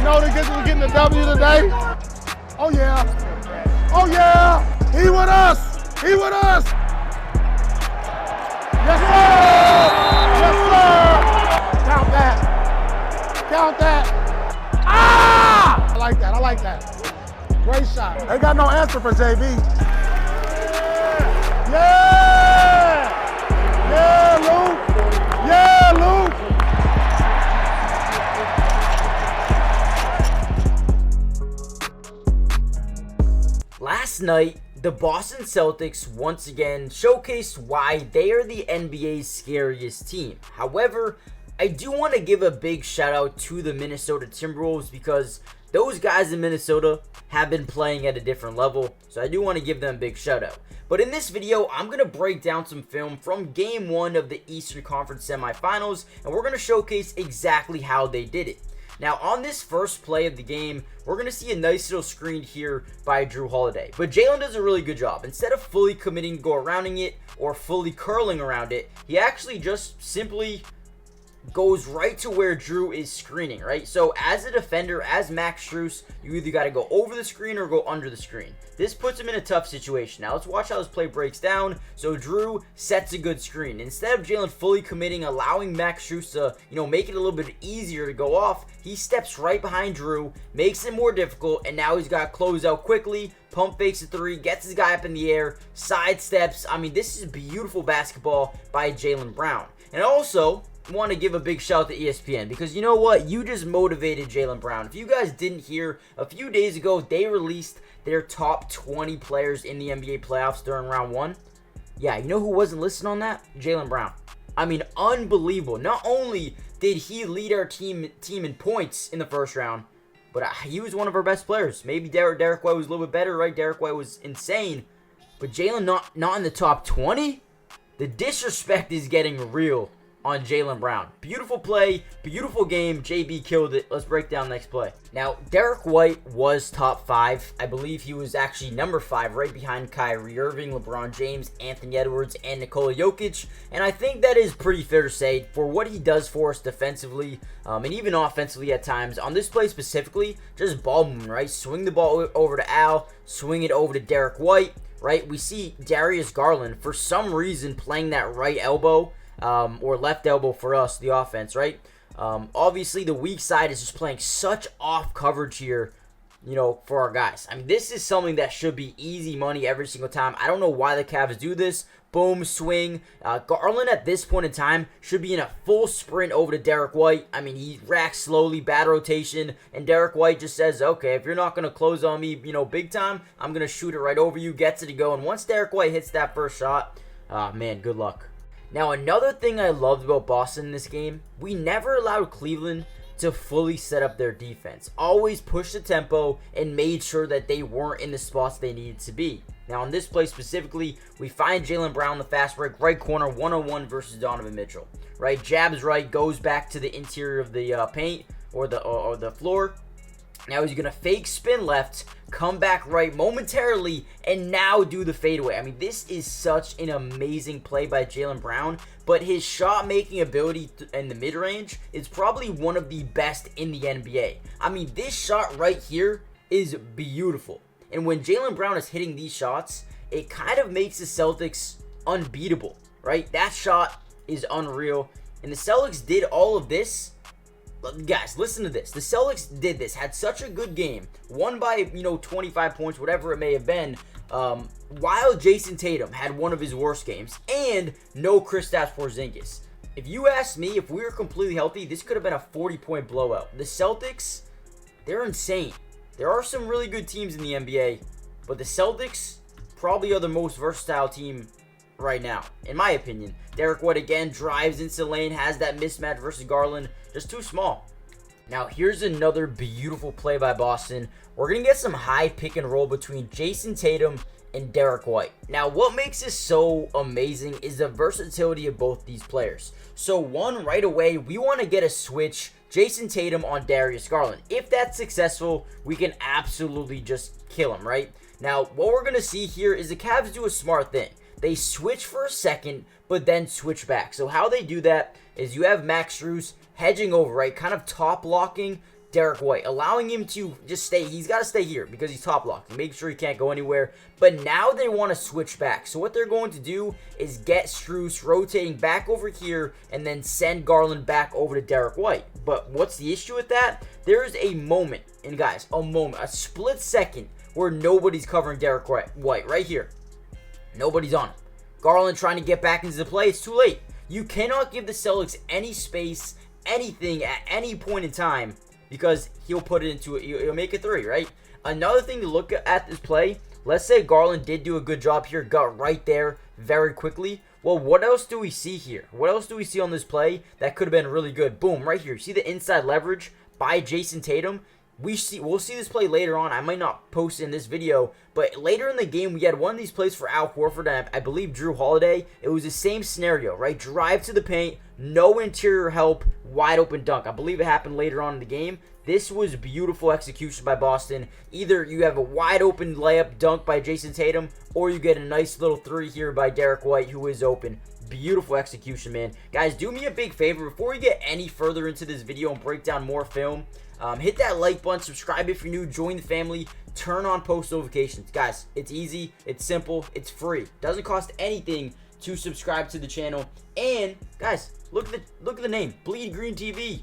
know they're getting the W today. Oh yeah. Oh yeah. He with us. He with us. Yes sir. Yes sir. Count that. Count that. Ah! I like that. I like that. Great shot. They got no answer for JB. Yeah. Yeah, Luke. Yeah, Luke. Last night, the Boston Celtics once again showcased why they are the NBA's scariest team. However, I do want to give a big shout out to the Minnesota Timberwolves because those guys in Minnesota have been playing at a different level, so I do want to give them a big shout out. But in this video, I'm going to break down some film from Game 1 of the Eastern Conference Semifinals, and we're going to showcase exactly how they did it. Now, on this first play of the game, we're going to see a nice little screen here by Drew Holiday. But Jalen does a really good job. Instead of fully committing to go arounding it or fully curling around it, he actually just simply goes right to where Drew is screening, right? So as a defender, as Max Strus, you either got to go over the screen or go under the screen. This puts him in a tough situation. Now let's watch how this play breaks down. So Drew sets a good screen. Instead of Jalen fully committing, allowing Max Strus to, make it a little bit easier to go off, he steps right behind Drew, makes it more difficult, and now he's got to close out quickly, pump fakes a three, gets his guy up in the air, sidesteps. I mean, this is beautiful basketball by Jaylen Brown. And also, want to give a big shout out to ESPN because you know what? You just motivated Jaylen Brown. If you guys didn't hear, a few days ago, they released their top 20 players in the NBA playoffs during round 1. Yeah, you know who wasn't listed on that? Jaylen Brown. I mean, unbelievable. Not only did he lead our team in points in the first round, but he was one of our best players. Maybe Derek White was a little bit better, right? Derek White was insane. But Jalen not in the top 20? The disrespect is getting real on Jaylen Brown. Beautiful play, beautiful game. JB killed it. Let's break down the next play. Now, Derek White was top 5. I believe he was actually number 5, right behind Kyrie Irving, LeBron James, Anthony Edwards, and Nikola Jokic. And I think that is pretty fair to say for what he does for us defensively, and even offensively at times. On this play specifically, just ball movement, right? Swing the ball over to Al, swing it over to Derek White, right? We see Darius Garland, for some reason, playing that right elbow, or left elbow for us, the offense, right? Obviously, the weak side is just playing such off coverage here, for our guys. I mean, this is something that should be easy money every single time. I don't know why the Cavs do this. Boom, swing. Garland at this point in time should be in a full sprint over to Derek White. I mean, he racks slowly, bad rotation, and Derek White just says, okay, if you're not going to close on me, big time, I'm going to shoot it right over you, gets it to go. And once Derek White hits that first shot, man, good luck. Now, another thing I loved about Boston in this game, we never allowed Cleveland to fully set up their defense. Always pushed the tempo and made sure that they weren't in the spots they needed to be. Now, on this play specifically, we find Jaylen Brown in the fast break, right corner, 1-on-1 versus Donovan Mitchell. Right, jabs right, goes back to the interior of the paint or the floor. Now he's going to fake spin left, come back right momentarily, and now do the fadeaway. I mean, this is such an amazing play by Jaylen Brown, but his shot-making ability in the mid-range is probably one of the best in the NBA. I mean, this shot right here is beautiful. And when Jaylen Brown is hitting these shots, it kind of makes the Celtics unbeatable, right? That shot is unreal. And the Celtics did all of this. Guys, listen to this. The Celtics did this, had such a good game, won by, 25 points, whatever it may have been, while Jason Tatum had one of his worst games, and no Kristaps Porzingis. If you ask me, if we were completely healthy, this could have been a 40-point blowout. The Celtics, they're insane. There are some really good teams in the NBA, but the Celtics probably are the most versatile team right now, in my opinion. Derek White again drives into the lane, has that mismatch versus Garland, just too small. Now here's another beautiful play by Boston. We're gonna get some high pick and roll between Jason Tatum and Derek White. Now what makes this so amazing is the versatility of both these players. So one, right away, we want to get a switch, Jason Tatum on Darius Garland. If that's successful, we can absolutely just kill him, right? Now what we're gonna see here is the Cavs do a smart thing. They switch for a second, but then switch back. So how they do that is you have Max Strus hedging over, right? Kind of top locking Derek White, allowing him to just stay. He's got to stay here because he's top locked. Make sure he can't go anywhere. But now they want to switch back. So what they're going to do is get Strus rotating back over here and then send Garland back over to Derek White. But what's the issue with that? There's a moment, and guys, a split second where nobody's covering Derek White right here. Nobody's on him. Garland trying to get back into the play. It's too late. You cannot give the Celtics any space, anything at any point in time, because he'll put it into it. He'll make a three, right? Another thing to look at this play, let's say Garland did do a good job here, got right there very quickly. Well, what else do we see here? What else do we see on this play that could have been really good? Boom, right here. See the inside leverage by Jason Tatum? We'll see this play later on. I might not post it in this video, but later in the game, we had one of these plays for Al Horford and I believe Drew Holiday. It was the same scenario, right? Drive to the paint, no interior help, wide open dunk. I believe it happened later on in the game. This was beautiful execution by Boston. Either you have a wide open layup dunk by Jason Tatum, or you get a nice little three here by Derek White, who is open. Beautiful execution, man. Guys, do me a big favor. Before we get any further into this video and break down more film, hit that like button, subscribe if you're new, join the family, turn on post notifications. Guys, it's easy, it's simple, it's free. Doesn't cost anything to subscribe to the channel. And guys, look at the name, Bleed Green TV.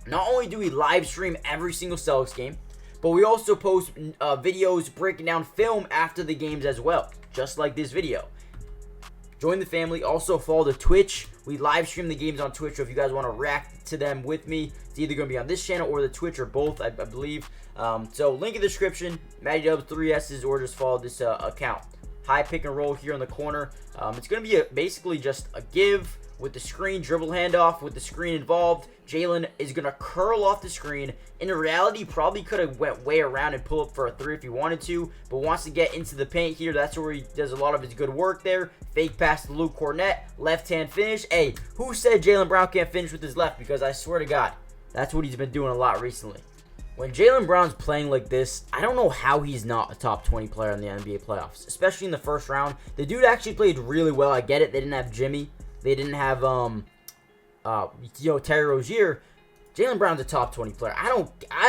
Not only do we live stream every single Celtics game, but we also post videos breaking down film after the games as well, just like this video. Join the family. Also follow the Twitch. We live stream the games on Twitch, so if you guys want to react to them with me, it's either going to be on this channel or the Twitch, or both, I believe. So link in the description, Matty Dubs 3S's, or just follow this account. High pick and roll here in the corner. It's going to be basically just a give with the screen, dribble handoff with the screen involved. Jalen is going to curl off the screen. In reality, probably could have went way around and pull up for a three if he wanted to, but wants to get into the paint here. That's where he does a lot of his good work there. Fake pass to Luke Cornett, left-hand finish. Hey, who said Jaylen Brown can't finish with his left? Because I swear to God, that's what he's been doing a lot recently. When Jaylen Brown's playing like this, I don't know how he's not a top 20 player in the NBA playoffs, especially in the first round. The dude actually played really well. I get it. They didn't have Jimmy. They didn't have Terry Rozier. Jaylen Brown's a top 20 player. I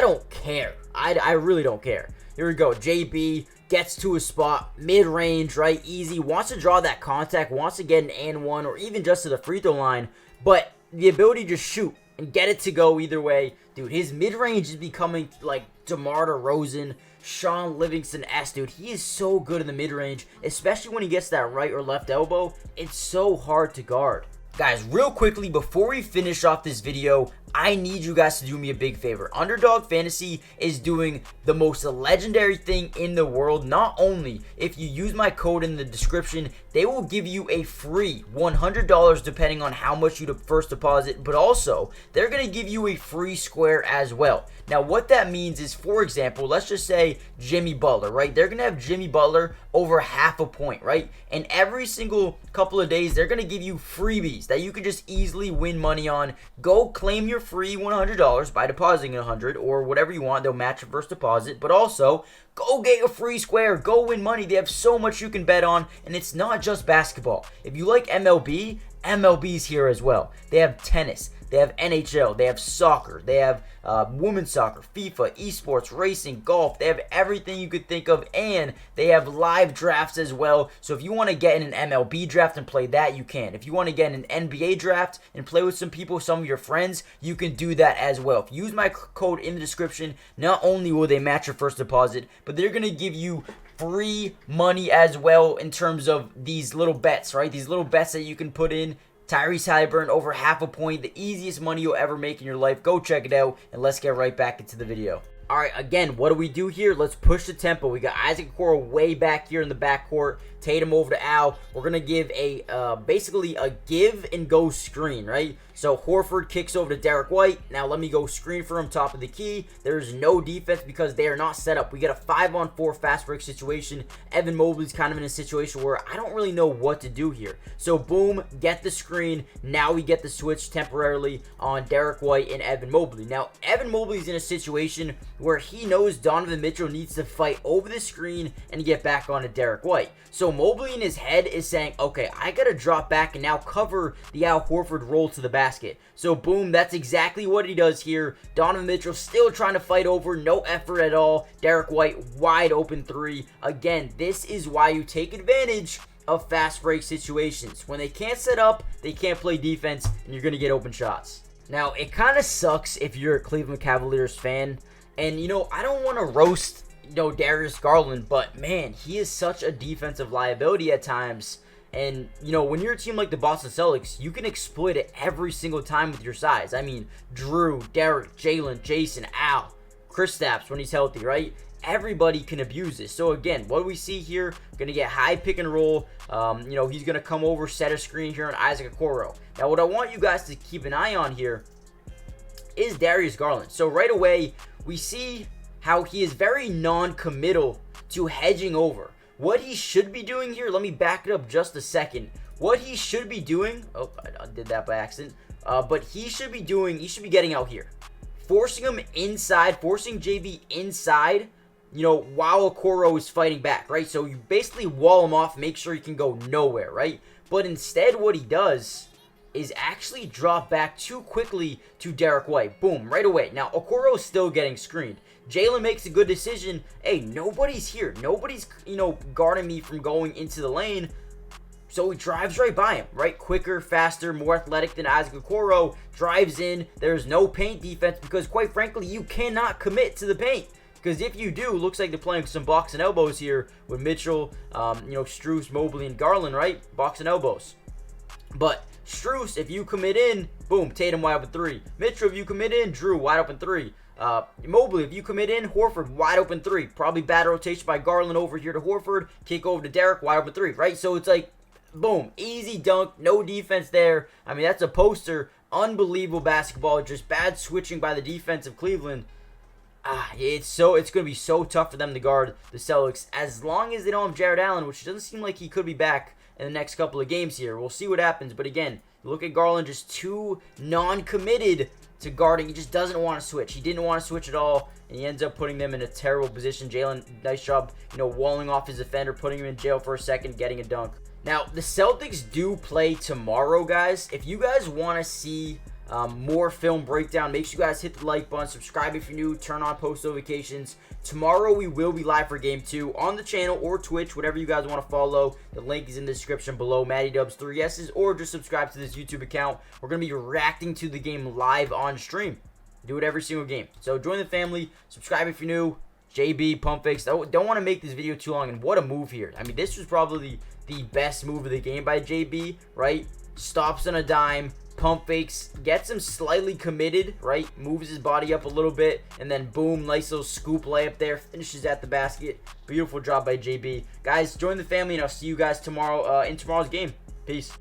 don't care. I really don't care. Here we go. JB gets to a spot, mid-range, right? Easy. Wants to draw that contact. Wants to get an and one, or even just to the free throw line. But the ability to just shoot and get it to go either way. Dude, his mid-range is becoming like DeMar DeRozan, Sean Livingston-esque, dude. He is so good in the mid-range, especially when he gets that right or left elbow. It's so hard to guard. Guys, real quickly, before we finish off this video, I need you guys to do me a big favor. Underdog Fantasy is doing the most legendary thing in the world. Not only, if you use my code in the description, they will give you a free $100 depending on how much you first deposit, but also, they're going to give you a free square as well. Now, what that means is, for example, let's just say Jimmy Butler, right? They're going to have Jimmy Butler over half a point, right? And every single couple of days, they're going to give you freebies that you can just easily win money on. Go claim your free $100 by depositing $100 or whatever you want. They'll match your first deposit, but also go get a free square. Go win money. They have so much you can bet on, and it's not just basketball. If you like MLB, MLB's here as well. They have tennis. They have NHL, they have soccer, they have women's soccer, FIFA, esports, racing, golf. They have everything you could think of, and they have live drafts as well. So if you want to get in an MLB draft and play that, you can. If you want to get in an NBA draft and play with some people, some of your friends, you can do that as well. If you use my code in the description, not only will they match your first deposit, but they're going to give you free money as well in terms of these little bets, right? These little bets that you can put in. Tyrese Halliburton over half a point, the easiest money you'll ever make in your life. Go check it out, and let's get right back into the video. All right, again, what do we do here? Let's push the tempo. We got Isaac Okoro way back here in the backcourt. Tatum over to Al. We're going to give a basically a give and go screen, right? So Horford kicks over to Derek White. Now let me go screen for him, top of the key. There's no defense because they are not set up. We get a 5-on-4 fast break situation. Evan Mobley's kind of in a situation where I don't really know what to do here. So boom, get the screen. Now we get the switch temporarily on Derek White and Evan Mobley. Now Evan Mobley's in a situation where he knows Donovan Mitchell needs to fight over the screen and get back onto Derek White. So Mobley in his head is saying, okay, I got to drop back and now cover the Al Horford roll to the basket. basket. So boom, that's exactly what he does here. Donovan Mitchell still trying to fight over, no effort at all. Derek White, wide open three. Again, this is why you take advantage of fast break situations. When they can't set up, they can't play defense, and you're going to get open shots. Now, it kind of sucks if you're a Cleveland Cavaliers fan. And, I don't want to roast, Darius Garland, but, man, he is such a defensive liability at times. And, when you're a team like the Boston Celtics, you can exploit it every single time with your size. I mean, Drew, Derek, Jalen, Jason, Al, Kristaps when he's healthy, right? Everybody can abuse this. So again, what do we see here? Going to get high pick and roll. He's going to come over, set a screen here on Isaac Okoro. Now, what I want you guys to keep an eye on here is Darius Garland. So right away, we see how he is very non-committal to hedging over. What he should be doing here, let me back it up just a second. What he should be doing, I did that by accident, but he should be getting out here. Forcing him inside, forcing JB inside, while Okoro is fighting back, right? So you basically wall him off, make sure he can go nowhere, right? But instead, what he does is actually drop back too quickly to Derek White. Boom, right away. Now, Okoro is still getting screened. Jalen makes a good decision. Hey, nobody's here. Nobody's, guarding me from going into the lane. So he drives right by him, right? Quicker, faster, more athletic than Isaac Okoro. Drives in. There's no paint defense because, quite frankly, you cannot commit to the paint. Because if you do, looks like they're playing some box and elbows here with Mitchell, Strus, Mobley, and Garland, right? Box and elbows. But Strus, if you commit in, boom, Tatum wide open three. Mitchell, if you commit in, Drew wide open three. Mobley, if you commit in, Horford wide open three. Probably bad rotation by Garland over here to Horford. Kick over to Derek, wide open three, right? So it's like, boom, easy dunk, no defense there. I mean, that's a poster. Unbelievable basketball, just bad switching by the defense of Cleveland. It's going to be so tough for them to guard the Celtics as long as they don't have Jared Allen, which doesn't seem like he could be back in the next couple of games here. We'll see what happens. But again, look at Garland, just too non-committed to guarding. He just doesn't want to switch. He didn't want to switch at all, and he ends up putting them in a terrible position. Jalen, nice job, walling off his defender, putting him in jail for a second, getting a dunk. Now, the Celtics do play tomorrow, guys. If you guys want to see more film breakdown, make sure you guys hit the like button, subscribe if you're new, turn on post notifications. Tomorrow we will be live for game 2 on the channel or Twitch, whatever you guys want to follow. The link is in the description below. Matty Dubs 3S's, or just subscribe to this YouTube account. We're going to be reacting to the game live on stream. Do it every single game. So join the family, subscribe if you're new. JB, pump fakes. Don't want to make this video too long, and what a move here. I mean, this was probably the best move of the game by JB, right? Stops on a dime, pump fakes, gets him slightly committed, right? Moves his body up a little bit, and then boom, nice little scoop layup there, finishes at the basket. Beautiful job by JB. Guys, join the family, and I'll see you guys tomorrow in tomorrow's game. Peace.